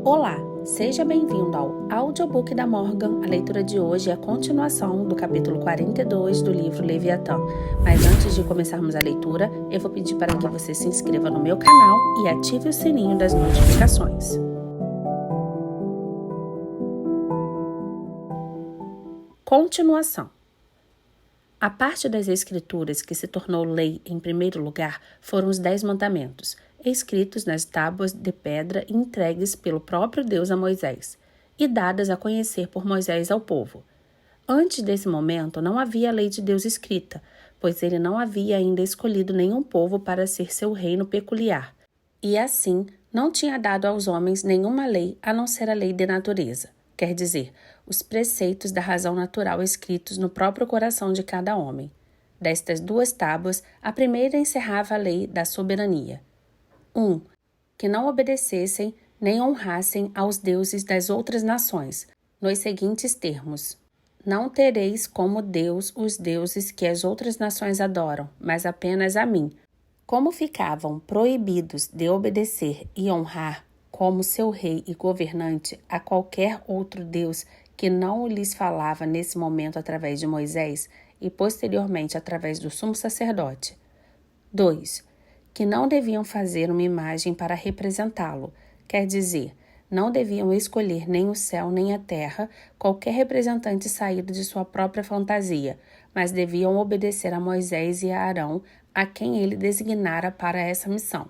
Olá, seja bem-vindo ao Audiobook da Morgan. A leitura de hoje é a continuação do capítulo 42 do livro Leviatã. Mas antes de começarmos a leitura, eu vou pedir para que você se inscreva no meu canal e ative o sininho das notificações. Continuação. A parte das Escrituras que se tornou lei em primeiro lugar foram os 10 mandamentos, escritos nas tábuas de pedra e entregues pelo próprio Deus a Moisés, e dadas a conhecer por Moisés ao povo. Antes desse momento não havia a lei de Deus escrita, pois ele não havia ainda escolhido nenhum povo para ser seu reino peculiar, e assim não tinha dado aos homens nenhuma lei a não ser a lei de natureza, quer dizer, os preceitos da razão natural escritos no próprio coração de cada homem. Destas 2 tábuas, a primeira encerrava a lei da soberania. 1. Que não obedecessem nem honrassem aos deuses das outras nações, nos seguintes termos: não tereis como Deus os deuses que as outras nações adoram, mas apenas a mim. Como ficavam proibidos de obedecer e honrar como seu rei e governante a qualquer outro Deus que não lhes falava nesse momento através de Moisés e posteriormente através do sumo sacerdote. 2. Que não deviam fazer uma imagem para representá-lo, quer dizer, não deviam escolher nem o céu nem a terra, qualquer representante saído de sua própria fantasia, mas deviam obedecer a Moisés e a Arão, a quem ele designara para essa missão.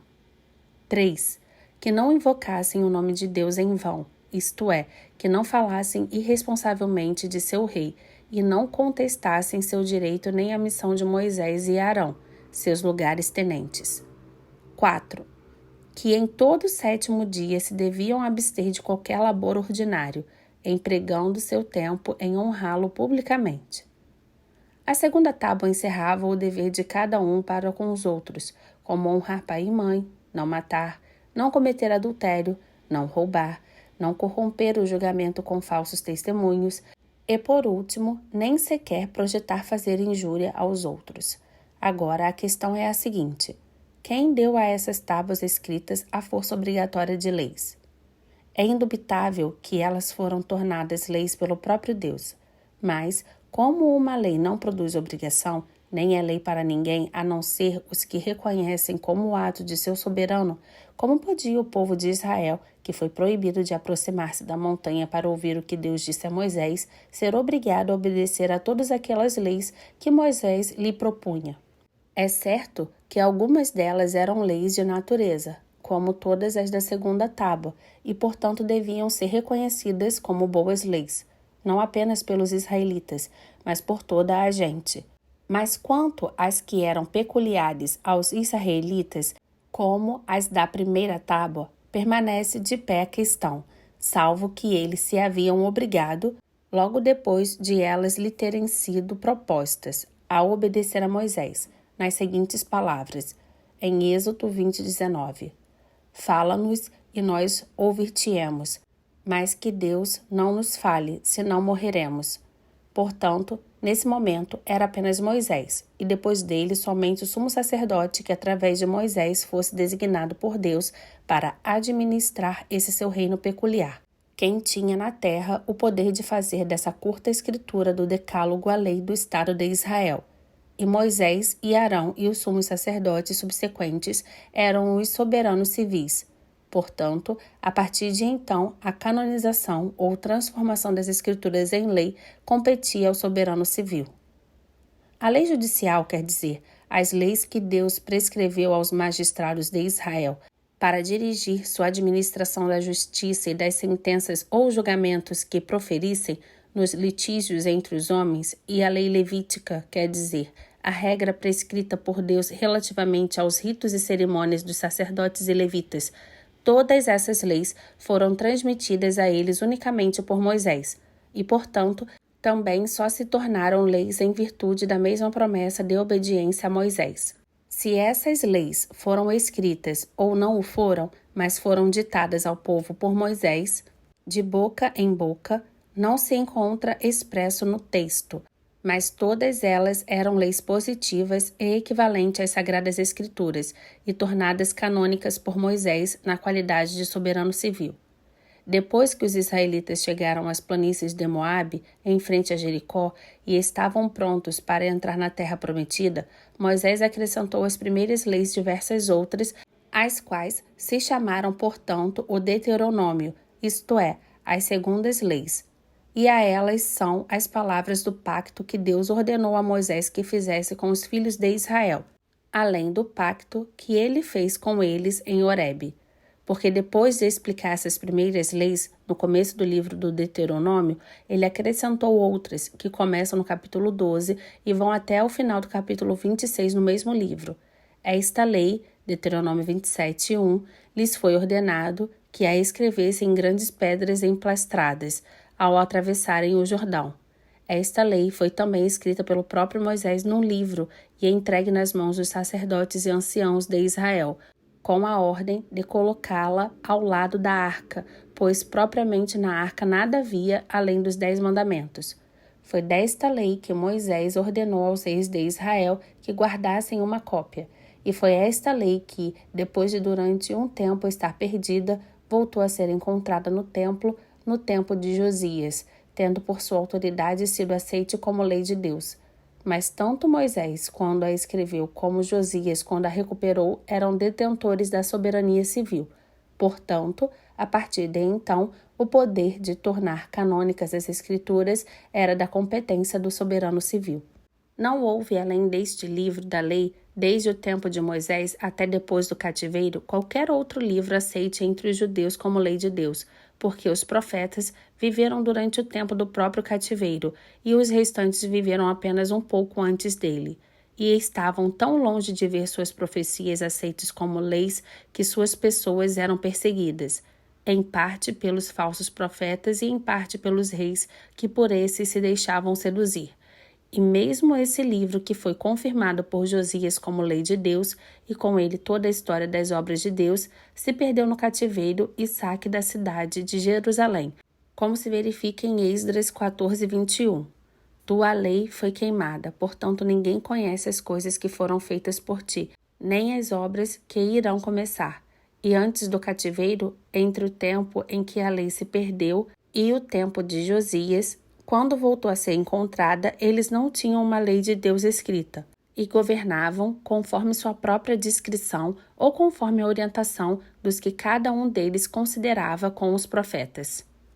3. Que não invocassem o nome de Deus em vão, isto é, que não falassem irresponsavelmente de seu rei e não contestassem seu direito nem a missão de Moisés e Arão, seus lugares tenentes. 4. Que em todo o 7º dia se deviam abster de qualquer labor ordinário, empregando seu tempo em honrá-lo publicamente. A segunda tábua encerrava o dever de cada um para com os outros, como honrar pai e mãe, não matar, não cometer adultério, não roubar, não corromper o julgamento com falsos testemunhos e, por último, nem sequer projetar fazer injúria aos outros. Agora, a questão é a seguinte: quem deu a essas tábuas escritas a força obrigatória de leis? É indubitável que elas foram tornadas leis pelo próprio Deus, mas, como uma lei não produz obrigação, nem é lei para ninguém a não ser os que reconhecem como ato de seu soberano, como podia o povo de Israel, que foi proibido de aproximar-se da montanha para ouvir o que Deus disse a Moisés, ser obrigado a obedecer a todas aquelas leis que Moisés lhe propunha? É certo que algumas delas eram leis de natureza, como todas as da segunda tábua, e portanto deviam ser reconhecidas como boas leis, não apenas pelos israelitas, mas por toda a gente. Mas quanto às que eram peculiares aos israelitas, como as da primeira tábua, permanece de pé a questão, salvo que eles se haviam obrigado, logo depois de elas lhe terem sido propostas, a obedecer a Moisés, nas seguintes palavras, em Êxodo 20:19. Fala-nos e nós ouvir-te-emos, mas que Deus não nos fale, senão morreremos. Portanto, nesse momento era apenas Moisés, e depois dele somente o sumo sacerdote que através de Moisés fosse designado por Deus para administrar esse seu reino peculiar, quem tinha na terra o poder de fazer dessa curta escritura do decálogo a lei do Estado de Israel. E Moisés e Arão e os sumos sacerdotes subsequentes eram os soberanos civis. Portanto, a partir de então, a canonização ou transformação das escrituras em lei competia ao soberano civil. A lei judicial quer dizer as leis que Deus prescreveu aos magistrados de Israel para dirigir sua administração da justiça e das sentenças ou julgamentos que proferissem nos litígios entre os homens, e a lei levítica quer dizer a regra prescrita por Deus relativamente aos ritos e cerimônias dos sacerdotes e levitas. Todas essas leis foram transmitidas a eles unicamente por Moisés e, portanto, também só se tornaram leis em virtude da mesma promessa de obediência a Moisés. Se essas leis foram escritas ou não o foram, mas foram ditadas ao povo por Moisés, de boca em boca, não se encontra expresso no texto, mas todas elas eram leis positivas e equivalentes às Sagradas Escrituras e tornadas canônicas por Moisés na qualidade de soberano civil. Depois que os israelitas chegaram às planícies de Moabe, em frente a Jericó, e estavam prontos para entrar na terra prometida, Moisés acrescentou às primeiras leis diversas outras, as quais se chamaram, portanto, o Deuteronômio, isto é, as segundas leis. E a elas são as palavras do pacto que Deus ordenou a Moisés que fizesse com os filhos de Israel, além do pacto que ele fez com eles em Horebe. Porque depois de explicar essas primeiras leis, no começo do livro do Deuteronômio, ele acrescentou outras, que começam no capítulo 12 e vão até o final do capítulo 26 no mesmo livro. Esta lei, Deuteronômio 27:1, lhes foi ordenado que a escrevessem em grandes pedras emplastradas, ao atravessarem o Jordão. Esta lei foi também escrita pelo próprio Moisés num livro e entregue nas mãos dos sacerdotes e anciãos de Israel, com a ordem de colocá-la ao lado da arca, pois propriamente na arca nada havia além dos 10 mandamentos. Foi desta lei que Moisés ordenou aos reis de Israel que guardassem uma cópia, e foi esta lei que, depois de durante um tempo estar perdida, voltou a ser encontrada no templo no tempo de Josias, tendo por sua autoridade sido aceite como lei de Deus. Mas tanto Moisés, quando a escreveu, como Josias, quando a recuperou, eram detentores da soberania civil. Portanto, a partir de então, o poder de tornar canônicas as escrituras era da competência do soberano civil. Não houve, além deste livro da lei, desde o tempo de Moisés até depois do cativeiro, qualquer outro livro aceite entre os judeus como lei de Deus, porque os profetas viveram durante o tempo do próprio cativeiro e os restantes viveram apenas um pouco antes dele. E estavam tão longe de ver suas profecias aceitas como leis que suas pessoas eram perseguidas, em parte pelos falsos profetas e em parte pelos reis que por esses se deixavam seduzir. E mesmo esse livro, que foi confirmado por Josias como lei de Deus, e com ele toda a história das obras de Deus, se perdeu no cativeiro e saque da cidade de Jerusalém, como se verifica em Esdras 14:21. Tua lei foi queimada, portanto ninguém conhece as coisas que foram feitas por ti, nem as obras que irão começar. E antes do cativeiro, entre o tempo em que a lei se perdeu e o tempo de Josias, quando voltou a ser encontrada, eles não tinham uma lei de Deus escrita e governavam conforme sua própria discrição ou conforme a orientação dos que cada um deles considerava com os profetas.